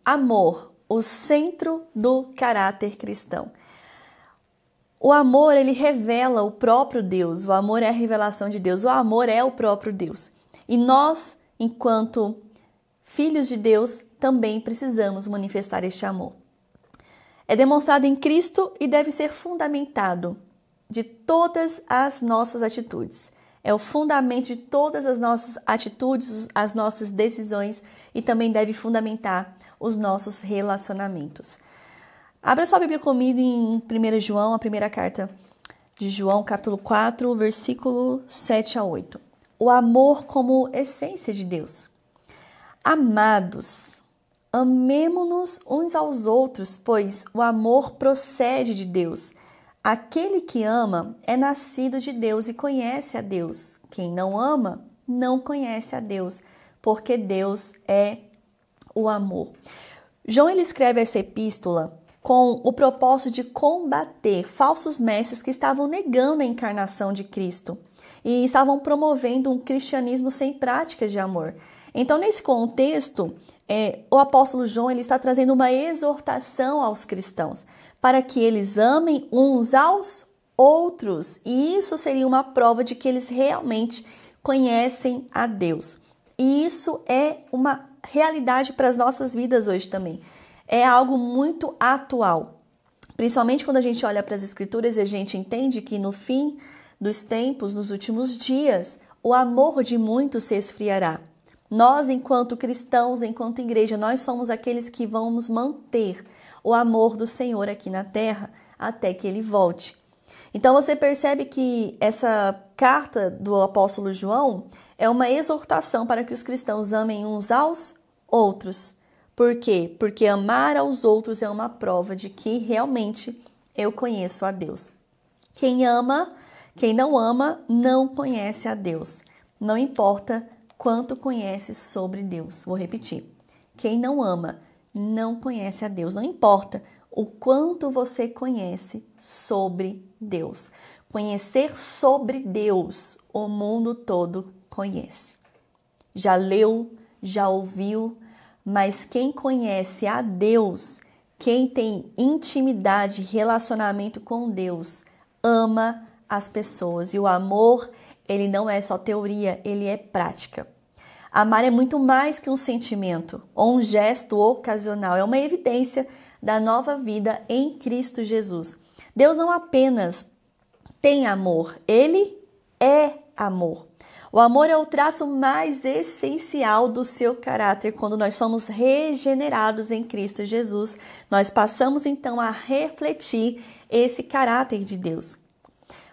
amor, o centro do caráter cristão. O amor, ele revela o próprio Deus. O amor é a revelação de Deus. O amor é o próprio Deus. E nós, enquanto filhos de Deus, também precisamos manifestar este amor. É demonstrado em Cristo e deve ser fundamentado de todas as nossas atitudes. É o fundamento de todas as nossas atitudes, as nossas decisões e também deve fundamentar os nossos relacionamentos. Abra sua Bíblia comigo em 1 João, a primeira carta de João, capítulo 4, versículo 7 a 8. O amor como essência de Deus. Amados, amemo-nos uns aos outros, pois o amor procede de Deus. Aquele que ama é nascido de Deus e conhece a Deus. Quem não ama, não conhece a Deus, porque Deus é o amor. João ele escreve essa epístola com o propósito de combater falsos mestres que estavam negando a encarnação de Cristo e estavam promovendo um cristianismo sem práticas de amor. Então, nesse contexto, o apóstolo João ele está trazendo uma exortação aos cristãos para que eles amem uns aos outros. E isso seria uma prova de que eles realmente conhecem a Deus. E isso é uma realidade para as nossas vidas hoje também. É algo muito atual, principalmente quando a gente olha para as Escrituras e a gente entende que no fim dos tempos, nos últimos dias, o amor de muitos se esfriará. Nós, enquanto cristãos, enquanto igreja, nós somos aqueles que vamos manter o amor do Senhor aqui na terra até que Ele volte. Então você percebe que essa carta do apóstolo João é uma exortação para que os cristãos amem uns aos outros. Por quê? Porque amar aos outros é uma prova de que realmente eu conheço a Deus. Quem não ama, não conhece a Deus. Não importa quanto conhece sobre Deus. Vou repetir. Quem não ama, não conhece a Deus. Não importa o quanto você conhece sobre Deus. Conhecer sobre Deus, o mundo todo conhece. Já leu, já ouviu, mas quem conhece a Deus, quem tem intimidade, relacionamento com Deus, ama as pessoas. E o amor, ele não é só teoria, ele é prática. Amar é muito mais que um sentimento ou um gesto ocasional, é uma evidência da nova vida em Cristo Jesus. Deus não apenas tem amor, ele é amor. O amor é o traço mais essencial do seu caráter. Quando nós somos regenerados em Cristo Jesus, nós passamos então a refletir esse caráter de Deus.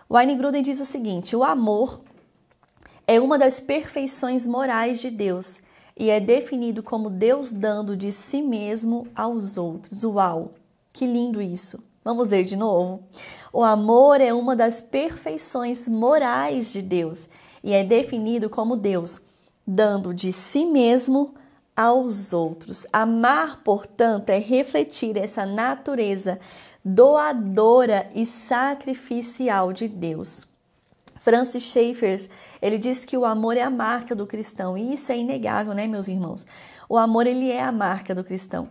Wayne Grudem diz o seguinte: o amor é uma das perfeições morais de Deus e é definido como Deus dando de si mesmo aos outros. Uau, que lindo isso! Vamos ler de novo? O amor é uma das perfeições morais de Deus e é definido como Deus dando de si mesmo aos outros. Amar, portanto, é refletir essa natureza doadora e sacrificial de Deus. Francis Schaeffer, ele diz que o amor é a marca do cristão, e isso é inegável, né, meus irmãos? O amor, ele é a marca do cristão.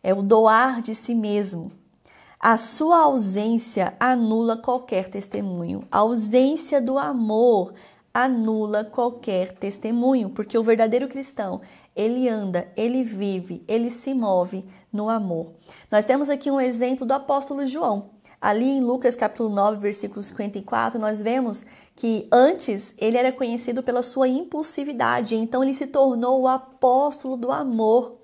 É o doar de si mesmo. A sua ausência anula qualquer testemunho. A ausência do amor anula qualquer testemunho, porque o verdadeiro cristão, ele anda, ele vive, ele se move no amor. Nós temos aqui um exemplo do apóstolo João. Ali em Lucas capítulo 9, versículo 54, nós vemos que antes ele era conhecido pela sua impulsividade, então ele se tornou o apóstolo do amor,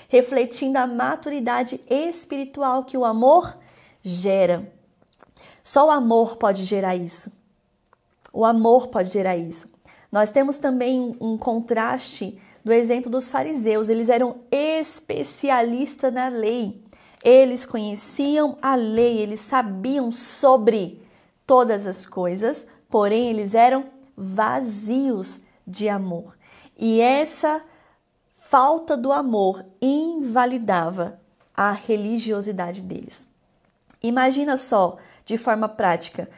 refletindo a maturidade espiritual que o amor gera. Só o amor pode gerar isso. O amor pode gerar isso. Nós temos também um contraste do exemplo dos fariseus. Eles eram especialistas na lei. Eles conheciam a lei, eles sabiam sobre todas as coisas, porém eles eram vazios de amor. E essa falta do amor invalidava a religiosidade deles. Imagina só, de forma prática,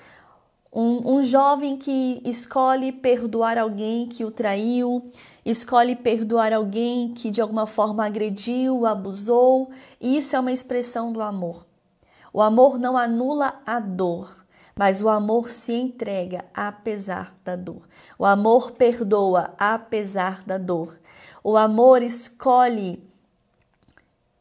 Um jovem que escolhe perdoar alguém que o traiu, escolhe perdoar alguém que de alguma forma agrediu, abusou. Isso é uma expressão do amor. O amor não anula a dor, mas o amor se entrega apesar da dor. O amor perdoa apesar da dor. O amor escolhe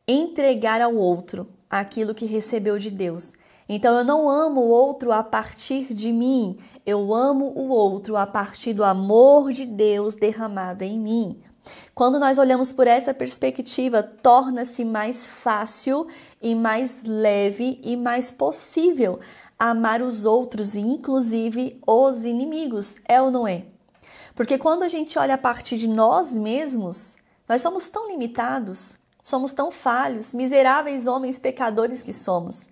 entregar ao outro aquilo que recebeu de Deus. Então eu não amo o outro a partir de mim, eu amo o outro a partir do amor de Deus derramado em mim. Quando nós olhamos por essa perspectiva, torna-se mais fácil e mais leve e mais possível amar os outros, inclusive os inimigos, é ou não é? Porque quando a gente olha a partir de nós mesmos, nós somos tão limitados, somos tão falhos, miseráveis homens pecadores que somos.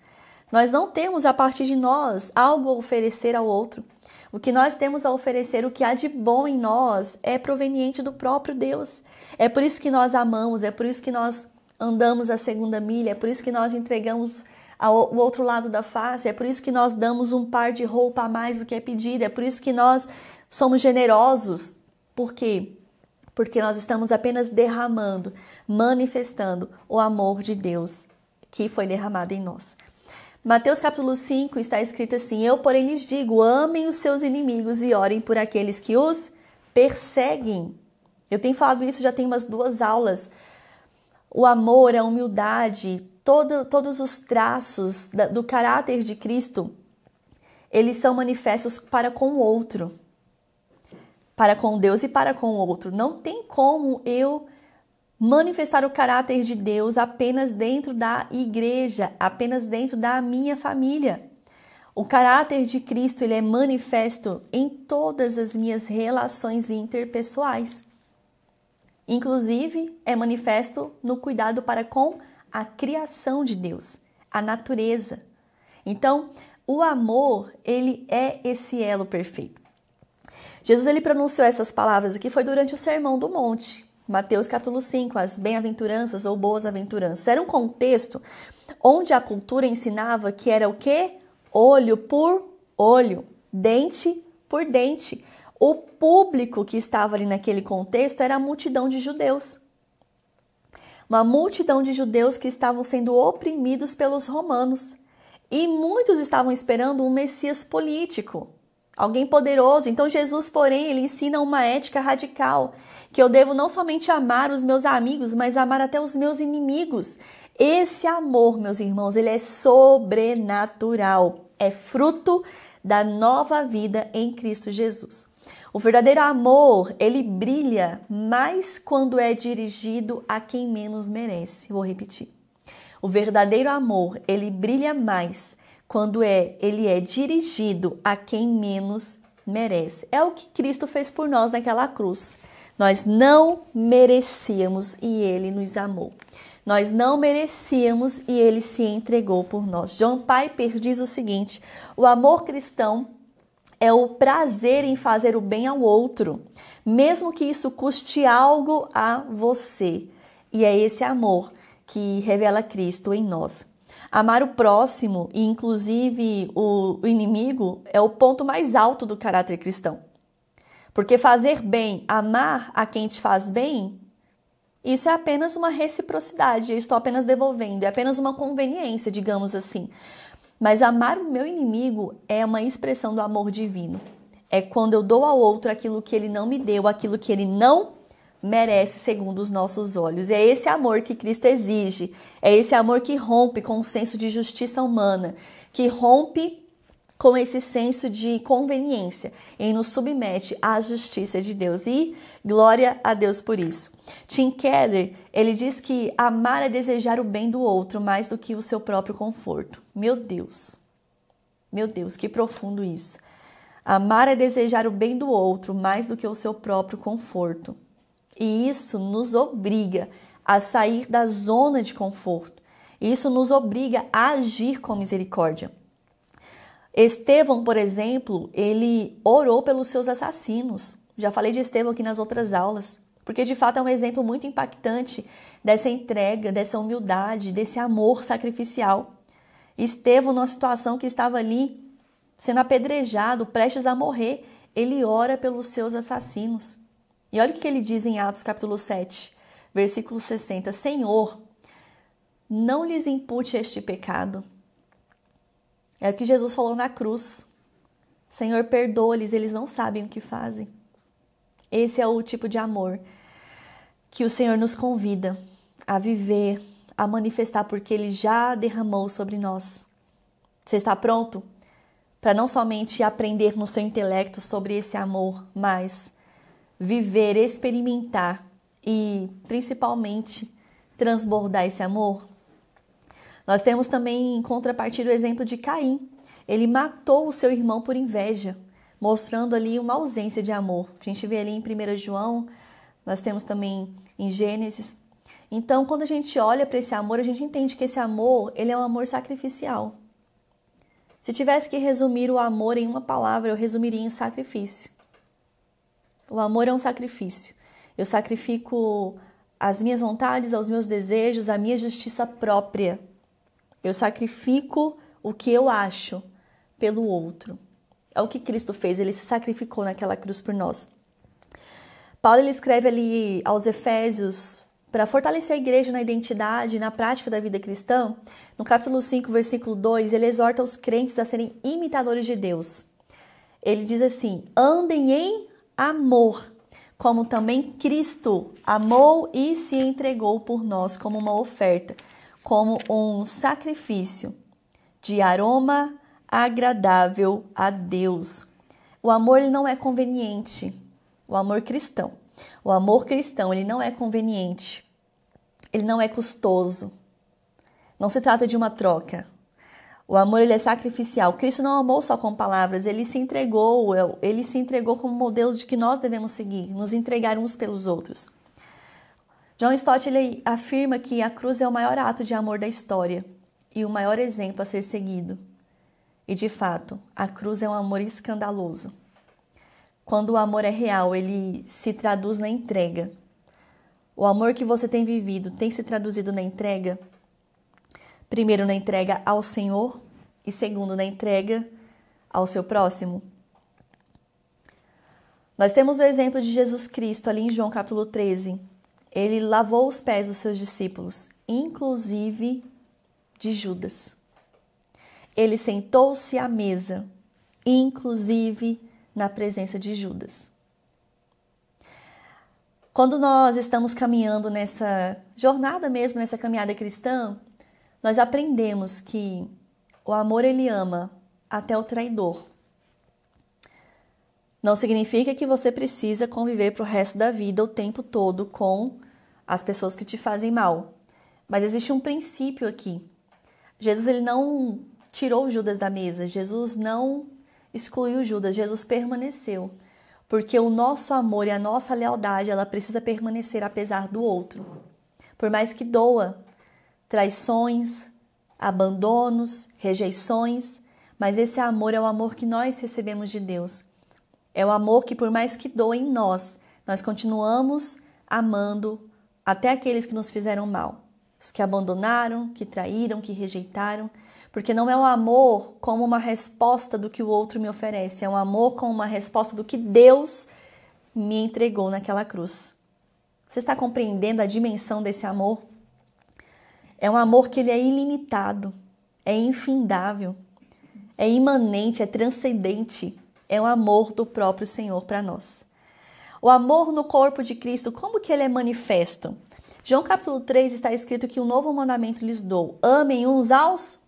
Nós não temos a partir de nós algo a oferecer ao outro. O que nós temos a oferecer, o que há de bom em nós, é proveniente do próprio Deus. É por isso que nós amamos, é por isso que nós andamos a segunda milha, é por isso que nós entregamos o outro lado da face, é por isso que nós damos um par de roupa a mais do que é pedido, é por isso que nós somos generosos. Por quê? Porque nós estamos apenas derramando, manifestando o amor de Deus que foi derramado em nós. Mateus capítulo 5 está escrito assim: eu, porém, lhes digo, amem os seus inimigos e orem por aqueles que os perseguem. Eu tenho falado isso já tem umas 2 aulas. O amor, a humildade, todos os traços do caráter de Cristo, eles são manifestos para com o outro. Para com Deus e para com o outro. Não tem como eu manifestar o caráter de Deus apenas dentro da igreja, apenas dentro da minha família. O caráter de Cristo, ele é manifesto em todas as minhas relações interpessoais. Inclusive, é manifesto no cuidado para com a criação de Deus, a natureza. Então, o amor, ele é esse elo perfeito. Jesus, ele pronunciou essas palavras aqui, foi durante o Sermão do Monte. Mateus capítulo 5, as bem-aventuranças ou boas-aventuranças. Era um contexto onde a cultura ensinava que era o quê? Olho por olho, dente por dente. O público que estava ali naquele contexto era a multidão de judeus. Uma multidão de judeus que estavam sendo oprimidos pelos romanos. E muitos estavam esperando um Messias político. Alguém poderoso. Então Jesus, porém, ele ensina uma ética radical, que eu devo não somente amar os meus amigos, mas amar até os meus inimigos. Esse amor, meus irmãos, ele é sobrenatural, é fruto da nova vida em Cristo Jesus. O verdadeiro amor, ele brilha mais quando é dirigido a quem menos merece. Vou repetir. O verdadeiro amor, ele brilha mais quando ele é dirigido a quem menos merece. É o que Cristo fez por nós naquela cruz. Nós não merecíamos e Ele nos amou. Nós não merecíamos e Ele se entregou por nós. John Piper diz o seguinte: o amor cristão é o prazer em fazer o bem ao outro, mesmo que isso custe algo a você. E é esse amor que revela Cristo em nós. Amar o próximo e inclusive o inimigo é o ponto mais alto do caráter cristão. Porque fazer bem, amar a quem te faz bem, isso é apenas uma reciprocidade, eu estou apenas devolvendo, é apenas uma conveniência, digamos assim. Mas amar o meu inimigo é uma expressão do amor divino. É quando eu dou ao outro aquilo que ele não me deu, aquilo que ele não merece segundo os nossos olhos. É esse amor que Cristo exige. É esse amor que rompe com o senso de justiça humana, que rompe com esse senso de conveniência e nos submete à justiça de Deus. E glória a Deus por isso. Tim Keller, ele diz que amar é desejar o bem do outro mais do que o seu próprio conforto. Meu Deus, que profundo isso. Amar é desejar o bem do outro mais do que o seu próprio conforto. E isso nos obriga a sair da zona de conforto. Isso nos obriga a agir com misericórdia. Estevão, por exemplo, ele orou pelos seus assassinos. Já falei de Estevão aqui nas outras aulas, porque de fato é um exemplo muito impactante dessa entrega, dessa humildade, desse amor sacrificial. Estevão, numa situação que estava ali sendo apedrejado, prestes a morrer, ele ora pelos seus assassinos. E olha o que ele diz em Atos capítulo 7, versículo 60. Senhor, não lhes impute este pecado. É o que Jesus falou na cruz. Senhor, perdoa-lhes, eles não sabem o que fazem. Esse é o tipo de amor que o Senhor nos convida a viver, a manifestar, porque Ele já derramou sobre nós. Você está pronto para não somente aprender no seu intelecto sobre esse amor, mas viver, experimentar e, principalmente, transbordar esse amor? Nós temos também em contrapartida o exemplo de Caim. Ele matou o seu irmão por inveja, mostrando ali uma ausência de amor. A gente vê ali em 1 João, nós temos também em Gênesis. Então, quando a gente olha para esse amor, a gente entende que esse amor, ele é um amor sacrificial. Se tivesse que resumir o amor em uma palavra, eu resumiria em sacrifício. O amor é um sacrifício. Eu sacrifico as minhas vontades, os meus desejos, a minha justiça própria. Eu sacrifico o que eu acho pelo outro. É o que Cristo fez, ele se sacrificou naquela cruz por nós. Paulo ele escreve ali aos Efésios para fortalecer a igreja na identidade e na prática da vida cristã. No capítulo 5, versículo 2, ele exorta os crentes a serem imitadores de Deus. Ele diz assim: andem em amor, como também Cristo amou e se entregou por nós como uma oferta, como um sacrifício de aroma agradável a Deus. O amor ele não é conveniente. O amor cristão. O amor cristão ele não é conveniente. Ele não é custoso. Não se trata de uma troca. O amor ele é sacrificial. Cristo não amou só com palavras, ele se entregou como modelo de que nós devemos seguir, nos entregar uns pelos outros. John Stott ele afirma que a cruz é o maior ato de amor da história e o maior exemplo a ser seguido. E de fato, a cruz é um amor escandaloso. Quando o amor é real, ele se traduz na entrega. O amor que você tem vivido tem se traduzido na entrega? Primeiro, na entrega ao Senhor e segundo, na entrega ao seu próximo. Nós temos o exemplo de Jesus Cristo ali em João capítulo 13. Ele lavou os pés dos seus discípulos, inclusive de Judas. Ele sentou-se à mesa, inclusive na presença de Judas. Quando nós estamos caminhando nessa jornada mesmo, nessa caminhada cristã, nós aprendemos que o amor ele ama até o traidor. Não significa que você precisa conviver para o resto da vida o tempo todo com as pessoas que te fazem mal. Mas existe um princípio aqui. Jesus ele não tirou Judas da mesa, Jesus não excluiu Judas, Jesus permaneceu. Porque o nosso amor e a nossa lealdade, ela precisa permanecer apesar do outro. Por mais que doa, traições, abandonos, rejeições, mas esse amor é o amor que nós recebemos de Deus. É o amor que, por mais que doa em nós, nós continuamos amando até aqueles que nos fizeram mal. Os que abandonaram, que traíram, que rejeitaram. Porque não é um amor como uma resposta do que o outro me oferece. É um amor como uma resposta do que Deus me entregou naquela cruz. Você está compreendendo a dimensão desse amor? É um amor que ele é ilimitado, é infindável, é imanente, é transcendente. É o amor do próprio Senhor para nós. O amor no corpo de Cristo, como que ele é manifesto? João capítulo 3 está escrito que um novo mandamento lhes dou. Amem uns aos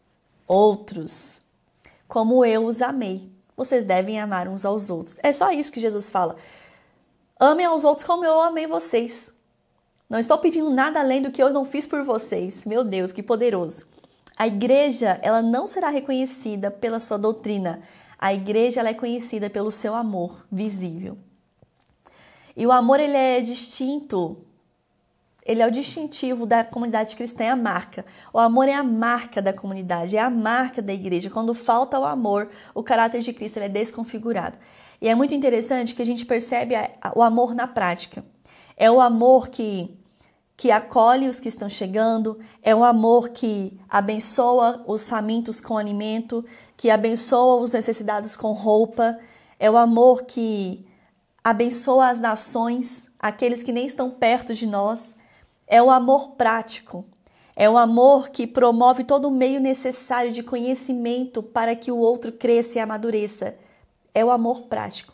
outros, como eu os amei. Vocês devem amar uns aos outros. É só isso que Jesus fala. Amem aos outros como eu amei vocês. Não estou pedindo nada além do que eu não fiz por vocês. Meu Deus, que poderoso. A igreja, ela não será reconhecida pela sua doutrina. A igreja, ela é conhecida pelo seu amor visível. E o amor, ele é distinto. Ele é o distintivo da comunidade cristã, é a marca. O amor é a marca da comunidade, é a marca da igreja. Quando falta o amor, o caráter de Cristo ele é desconfigurado. E é muito interessante que a gente percebe o amor na prática. É o amor que que acolhe os que estão chegando, é um amor que abençoa os famintos com alimento, que abençoa os necessitados com roupa, é o amor que abençoa as nações, aqueles que nem estão perto de nós, é o amor prático, é o amor que promove todo o meio necessário de conhecimento para que o outro cresça e amadureça, é o amor prático,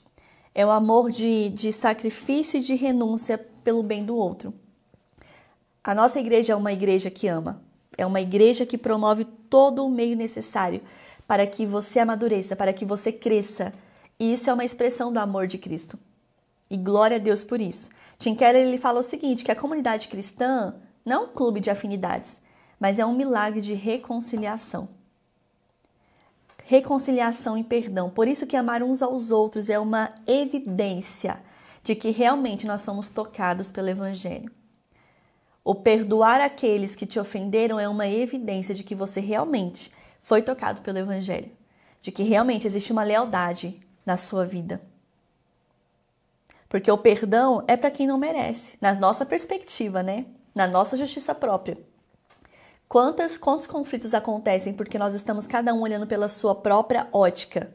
é o amor de sacrifício e de renúncia pelo bem do outro. A nossa igreja é uma igreja que ama. É uma igreja que promove todo o meio necessário para que você amadureça, para que você cresça. E isso é uma expressão do amor de Cristo. E glória a Deus por isso. Tim Keller ele fala o seguinte, que a comunidade cristã não é um clube de afinidades, mas é um milagre de reconciliação. Reconciliação e perdão. Por isso que amar uns aos outros é uma evidência de que realmente nós somos tocados pelo Evangelho. O perdoar aqueles que te ofenderam é uma evidência de que você realmente foi tocado pelo Evangelho, de que realmente existe uma lealdade na sua vida. Porque o perdão é para quem não merece, na nossa perspectiva, né? Na nossa justiça própria. Quantos conflitos acontecem porque nós estamos cada um olhando pela sua própria ótica?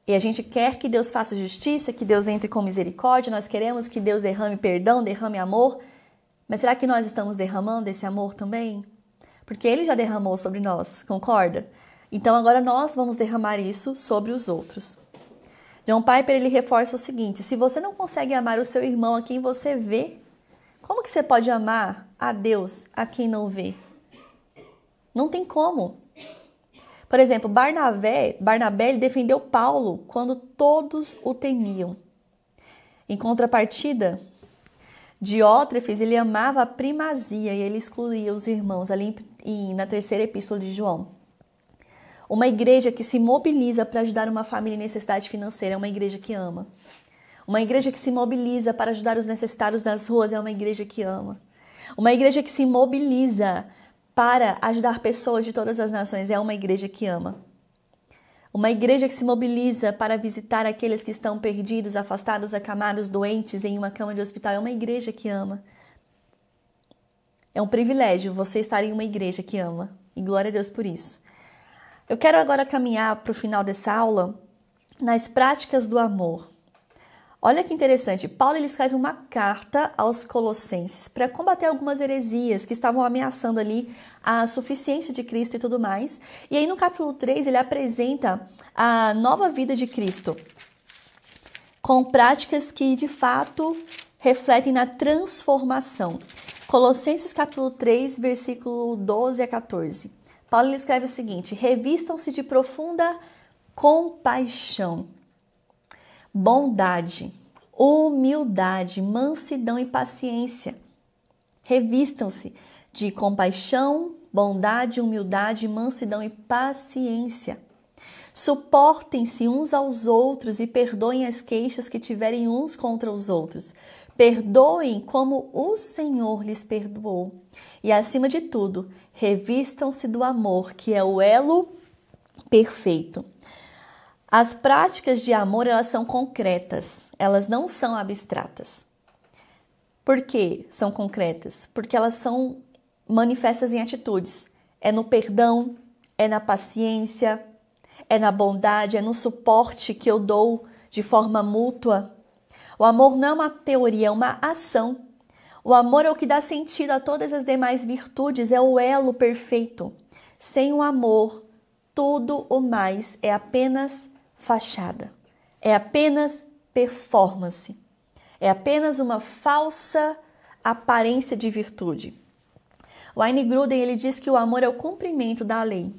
E a gente quer que Deus faça justiça, que Deus entre com misericórdia, nós queremos que Deus derrame perdão, derrame amor. Mas será que nós estamos derramando esse amor também? Porque Ele já derramou sobre nós, concorda? Então agora nós vamos derramar isso sobre os outros. John Piper ele reforça o seguinte, se você não consegue amar o seu irmão a quem você vê, como que você pode amar a Deus a quem não vê? Não tem como. Por exemplo, Barnabé ele defendeu Paulo quando todos o temiam. Em contrapartida, Diótrefes, ele amava a primazia e ele excluía os irmãos ali na terceira epístola de João. Uma igreja que se mobiliza para ajudar uma família em necessidade financeira é uma igreja que ama. Uma igreja que se mobiliza para ajudar os necessitados nas ruas é uma igreja que ama. Uma igreja que se mobiliza para ajudar pessoas de todas as nações é uma igreja que ama. Uma igreja que se mobiliza para visitar aqueles que estão perdidos, afastados, acamados, doentes em uma cama de hospital. É uma igreja que ama. É um privilégio você estar em uma igreja que ama. E glória a Deus por isso. Eu quero agora caminhar para o final dessa aula nas práticas do amor. Olha que interessante. Paulo ele escreve uma carta aos Colossenses para combater algumas heresias que estavam ameaçando ali a suficiência de Cristo e tudo mais. E aí no capítulo 3 ele apresenta a nova vida de Cristo com práticas que de fato refletem na transformação. Colossenses capítulo 3, versículo 12 a 14. Paulo ele escreve o seguinte, revistam-se de profunda compaixão, bondade, humildade, mansidão e paciência. Revistam-se de compaixão, bondade, humildade, mansidão e paciência. Suportem-se uns aos outros e perdoem as queixas que tiverem uns contra os outros. Perdoem como o Senhor lhes perdoou. E, acima de tudo, revistam-se do amor, que é o elo perfeito. As práticas de amor, elas são concretas, elas não são abstratas. Por que são concretas? Porque elas são manifestas em atitudes. É no perdão, é na paciência, é na bondade, é no suporte que eu dou de forma mútua. O amor não é uma teoria, é uma ação. O amor é o que dá sentido a todas as demais virtudes, é o elo perfeito. Sem o amor, tudo o mais é apenas fachada, é apenas performance, é apenas uma falsa aparência de virtude. Wayne Grudem ele diz que o amor é o cumprimento da lei,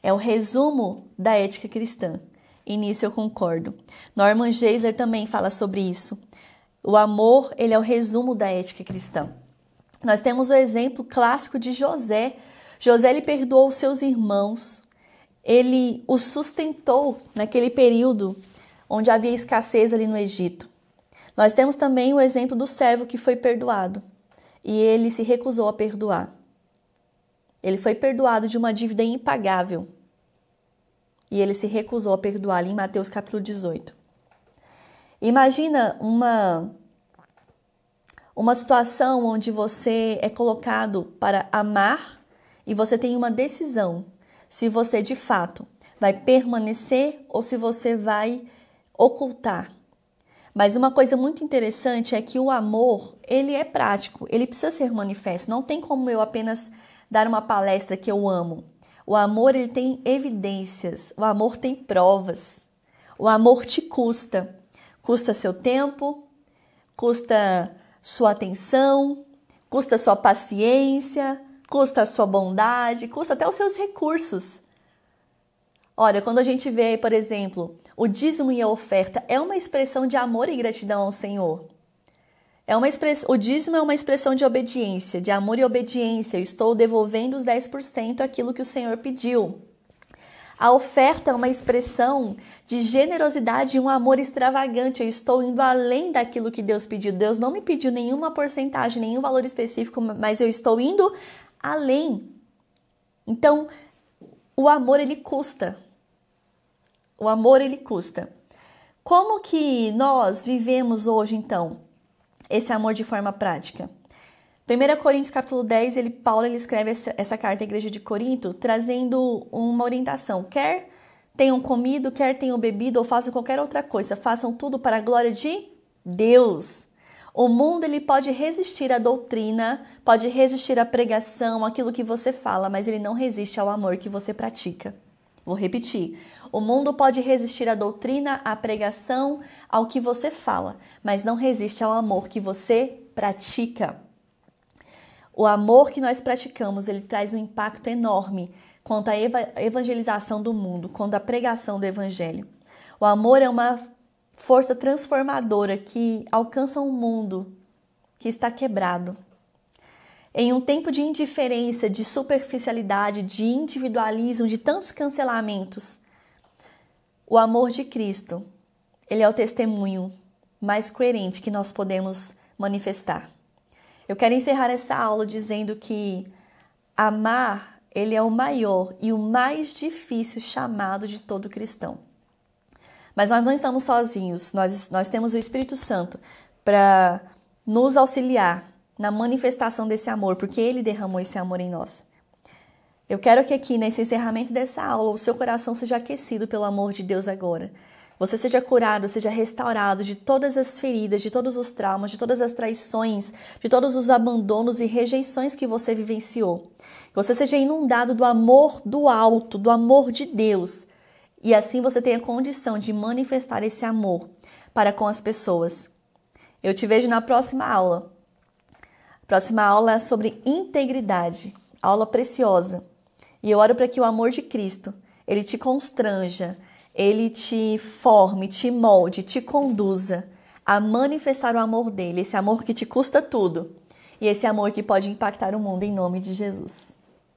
é o resumo da ética cristã, e nisso eu concordo. Norman Geisler também fala sobre isso. O amor ele é o resumo da ética cristã. Nós temos o exemplo clássico de José. José ele perdoou os seus irmãos, ele os sustentou naquele período onde havia escassez ali no Egito. Nós temos também o exemplo do servo que foi perdoado e ele se recusou a perdoar. Ele foi perdoado de uma dívida impagável e ele se recusou a perdoar ali em Mateus capítulo 18. Imagina uma situação onde você é colocado para amar e você tem uma decisão se você de fato vai permanecer ou se você vai ocultar. Mas uma coisa muito interessante é que o amor, ele é prático, ele precisa ser manifesto. Não tem como eu apenas dar uma palestra que eu amo. O amor, ele tem evidências, o amor tem provas. O amor te custa. Custa seu tempo, custa sua atenção, custa sua paciência, custa a sua bondade, custa até os seus recursos. Olha, quando a gente vê, por exemplo, o dízimo e a oferta, é uma expressão de amor e gratidão ao Senhor. O dízimo é uma expressão de obediência, de amor e obediência. Eu estou devolvendo os 10% aquilo que o Senhor pediu. A oferta é uma expressão de generosidade e um amor extravagante. Eu estou indo além daquilo que Deus pediu. Deus não me pediu nenhuma porcentagem, nenhum valor específico, mas eu estou indo além. Então, o amor, ele custa. O amor, ele custa. Como que nós vivemos hoje, então, esse amor de forma prática? 1 Coríntios capítulo 10, Paulo escreve essa carta à igreja de Corinto, trazendo uma orientação. Quer tenham comido, quer tenham bebido ou façam qualquer outra coisa, façam tudo para a glória de Deus. O mundo, ele pode resistir à doutrina, pode resistir à pregação, aquilo que você fala, mas ele não resiste ao amor que você pratica. Vou repetir. O mundo pode resistir à doutrina, à pregação, ao que você fala, mas não resiste ao amor que você pratica. O amor que nós praticamos, ele traz um impacto enorme quanto à evangelização do mundo, quanto à pregação do evangelho. O amor é uma força transformadora que alcança um mundo que está quebrado. Em um tempo de indiferença, de superficialidade, de individualismo, de tantos cancelamentos, o amor de Cristo, ele é o testemunho mais coerente que nós podemos manifestar. Eu quero encerrar essa aula dizendo que amar, ele é o maior e o mais difícil chamado de todo cristão. Mas nós não estamos sozinhos, nós temos o Espírito Santo para nos auxiliar na manifestação desse amor, porque Ele derramou esse amor em nós. Eu quero que aqui, nesse encerramento dessa aula, o seu coração seja aquecido pelo amor de Deus agora. Você seja curado, seja restaurado de todas as feridas, de todos os traumas, de todas as traições, de todos os abandonos e rejeições que você vivenciou. Que você seja inundado do amor do alto, do amor de Deus. E assim você tenha condição de manifestar esse amor para com as pessoas. Eu te vejo na próxima aula. A próxima aula é sobre integridade, aula preciosa. E eu oro para que o amor de Cristo, ele te constranja, ele te forme, te molde, te conduza a manifestar o amor dele, esse amor que te custa tudo e esse amor que pode impactar o mundo em nome de Jesus.